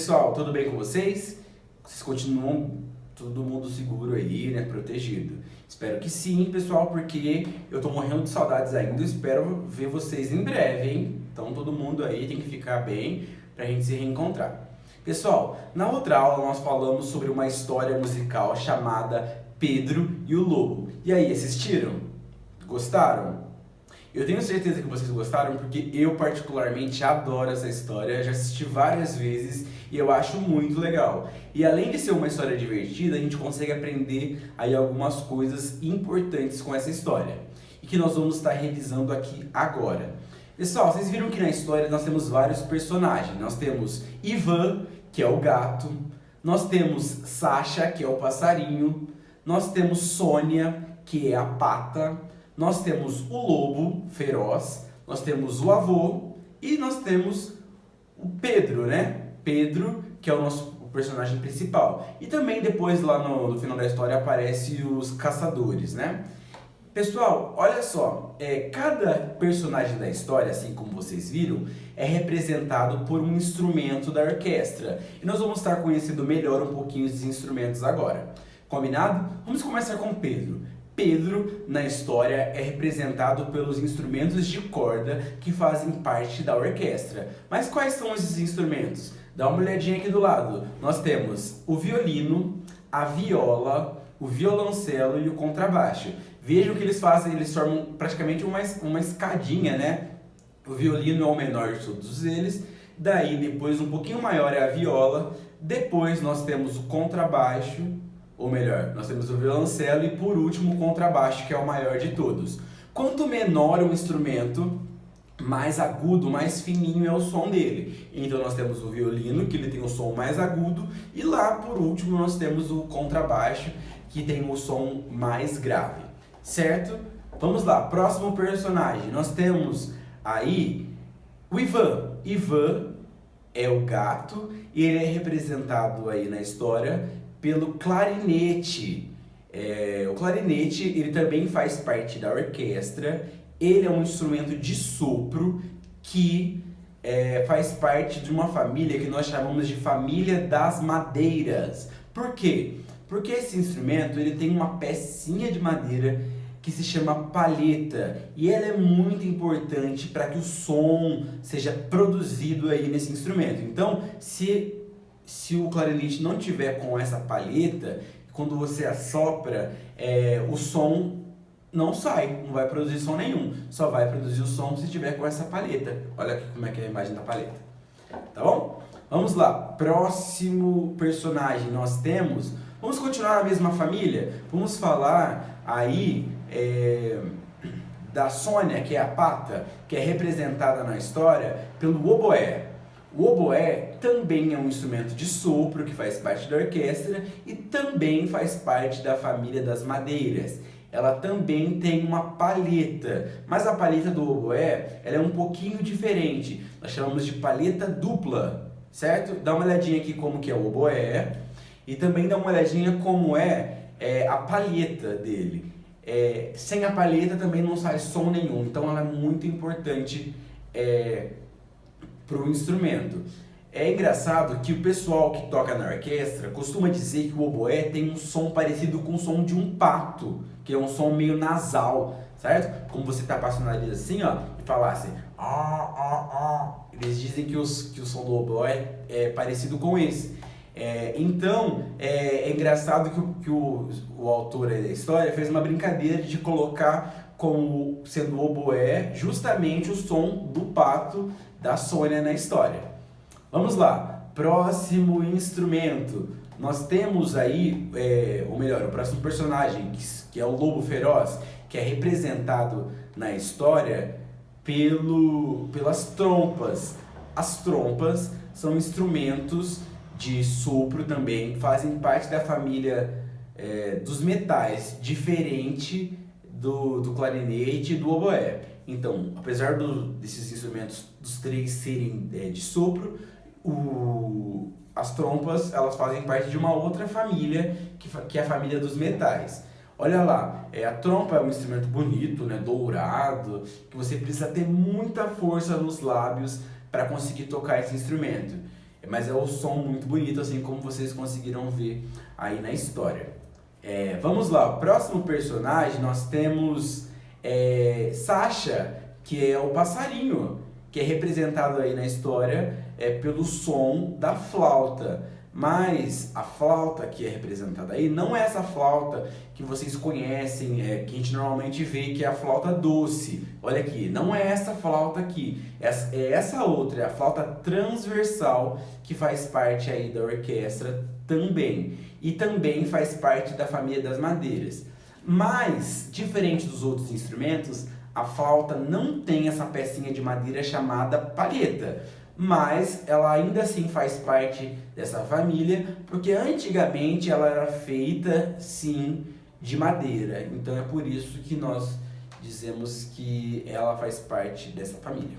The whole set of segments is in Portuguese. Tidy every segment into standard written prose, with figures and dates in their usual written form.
pessoal, tudo bem com vocês? Vocês continuam todo mundo seguro aí, né, protegido? Espero que sim, pessoal, porque eu tô morrendo de saudades ainda, espero ver vocês em breve, hein? Então todo mundo aí tem que ficar bem pra gente se reencontrar. Pessoal, na outra aula nós falamos sobre uma história musical chamada Pedro e o Lobo. E aí, assistiram? Gostaram? Eu tenho certeza que vocês gostaram porque eu particularmente adoro essa história, já assisti várias vezes e eu acho muito legal. E além de ser uma história divertida, a gente consegue aprender aí algumas coisas importantes com essa história e que nós vamos estar revisando aqui agora. Pessoal, vocês viram que na história nós temos vários personagens. Nós temos Ivan, que é o gato, nós temos Sasha, que é o passarinho, nós temos Sônia, que é a pata, nós temos o lobo feroz, nós temos o avô e nós temos o Pedro, né? Pedro, que é o nosso personagem principal. E também depois lá no final da história aparece os caçadores, né? Pessoal, olha só, cada personagem da história, assim como vocês viram, é representado por um instrumento da orquestra. E nós vamos estar conhecendo melhor um pouquinho esses instrumentos agora. Combinado? Vamos começar com Pedro. Pedro, na história, é representado pelos instrumentos de corda que fazem parte da orquestra. Mas quais são esses instrumentos? Dá uma olhadinha aqui do lado. Nós temos o violino, a viola, o violoncelo e o contrabaixo. Vejam que eles fazem, eles formam praticamente uma escadinha, né? O violino é o menor de todos eles, daí depois um pouquinho maior é a viola, depois nós temos o contrabaixo, ou melhor, nós temos o violoncelo e por último o contrabaixo, que é o maior de todos. Quanto menor o instrumento, mais agudo, mais fininho é o som dele. Então nós temos o violino, que ele tem o som mais agudo, e lá por último nós temos o contrabaixo, que tem o som mais grave. Certo? Vamos lá, próximo personagem. Nós temos aí o Ivan. Ivan é o gato e ele é representado aí na história pelo clarinete. O clarinete, ele também faz parte da orquestra. Ele é um instrumento de sopro que faz parte de uma família que nós chamamos de família das madeiras. Por quê? Porque esse instrumento ele tem uma pecinha de madeira que se chama palheta e ela é muito importante para que o som seja produzido aí nesse instrumento. Então, se o clarinete não tiver com essa palheta, quando você assopra, o som não sai, não vai produzir som nenhum. Só vai produzir o som se tiver com essa palheta. Olha aqui como é que é a imagem da palheta. Tá bom? Vamos lá. Próximo personagem nós temos... Vamos continuar na mesma família? Vamos falar aí da Sônia, que é a pata, que é representada na história pelo oboé. O oboé também é um instrumento de sopro que faz parte da orquestra e também faz parte da família das madeiras. Ela também tem uma palheta, mas a palheta do oboé ela é um pouquinho diferente. Nós chamamos de palheta dupla, certo? Dá uma olhadinha aqui como que é o oboé e também dá uma olhadinha como é a palheta dele. Sem a palheta também não sai som nenhum, então ela é muito importante para o instrumento. É engraçado que o pessoal que toca na orquestra costuma dizer que o oboé tem um som parecido com o som de um pato, que é um som meio nasal, certo? Como você tapasse o nariz assim, ó, e falasse eles dizem que o som do oboé é parecido com esse. Então, é engraçado que o autor da história fez uma brincadeira de colocar como sendo o oboé justamente o som do pato da Sônia na história. Vamos lá, próximo instrumento. Nós temos aí, ou melhor, o próximo personagem, que é o lobo feroz, que é representado na história pelas trompas. As trompas são instrumentos de sopro também, fazem parte da família dos metais, diferente do clarinete e do oboé. Então, apesar desses instrumentos, dos três serem de sopro, as trompas elas fazem parte de uma outra família, que é a família dos metais. Olha lá, a trompa é um instrumento bonito, né, dourado, que você precisa ter muita força nos lábios para conseguir tocar esse instrumento. mas é um som muito bonito, assim como vocês conseguiram ver aí na história. Vamos lá, o próximo personagem nós temos Sasha, que é o passarinho, que é representado aí na história pelo som da flauta. Mas a flauta que é representada aí não é essa flauta que vocês conhecem, que a gente normalmente vê, que é a flauta doce. Olha aqui, não é essa flauta aqui, é essa outra, é a flauta transversal, que faz parte aí da orquestra também. E também faz parte da família das madeiras. Mas, diferente dos outros instrumentos, a flauta não tem essa pecinha de madeira chamada palheta, mas ela ainda assim faz parte dessa família, porque antigamente ela era feita sim de madeira. Então é por isso que nós dizemos que ela faz parte dessa família.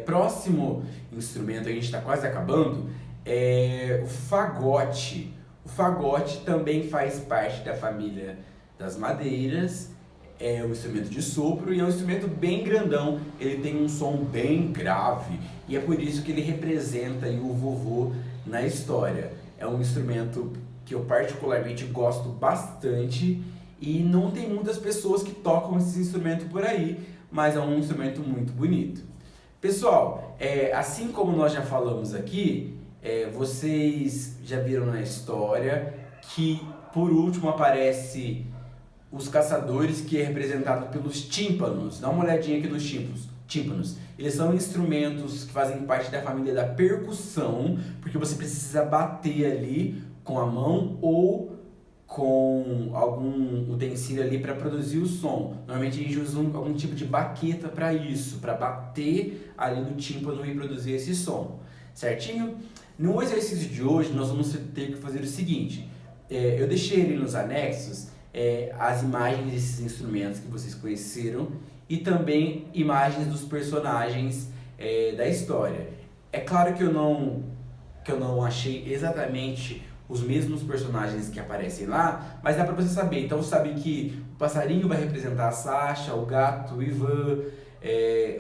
Próximo instrumento, a gente está quase acabando, é o fagote. O fagote também faz parte da família das madeiras. É um instrumento de sopro e é um instrumento bem grandão, ele tem um som bem grave e é por isso que ele representa aí o vovô na história. É um instrumento que eu particularmente gosto bastante e não tem muitas pessoas que tocam esse instrumento por aí, mas é um instrumento muito bonito. Pessoal, assim como nós já falamos aqui, vocês já viram na história que por último aparece os caçadores, que é representado pelos tímpanos. Dá uma olhadinha aqui nos tímpanos. Eles são instrumentos que fazem parte da família da percussão, porque você precisa bater ali com a mão ou com algum utensílio ali para produzir o som. Normalmente a gente usa algum tipo de baqueta para isso, para bater ali no tímpano e produzir esse som, certinho? No exercício de hoje nós vamos ter que fazer o seguinte, eu deixei ali nos anexos as imagens desses instrumentos que vocês conheceram e também imagens dos personagens da história. É claro que eu não achei exatamente os mesmos personagens que aparecem lá, mas dá pra você saber. Então você sabe que o passarinho vai representar a Sasha, o gato, o Ivan,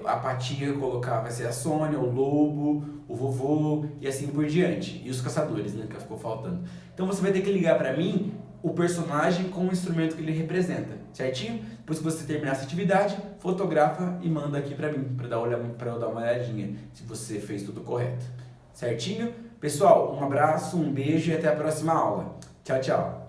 a patinha vai ser a Sônia, o lobo, o vovô e assim por diante. E os caçadores, né, que ficou faltando. Então você vai ter que ligar pra mim o personagem com o instrumento que ele representa, certinho? Depois que você terminar essa atividade, fotografa e manda aqui pra mim, pra eu dar uma olhadinha se você fez tudo correto, certinho? Pessoal, um abraço, um beijo e até a próxima aula. Tchau, tchau!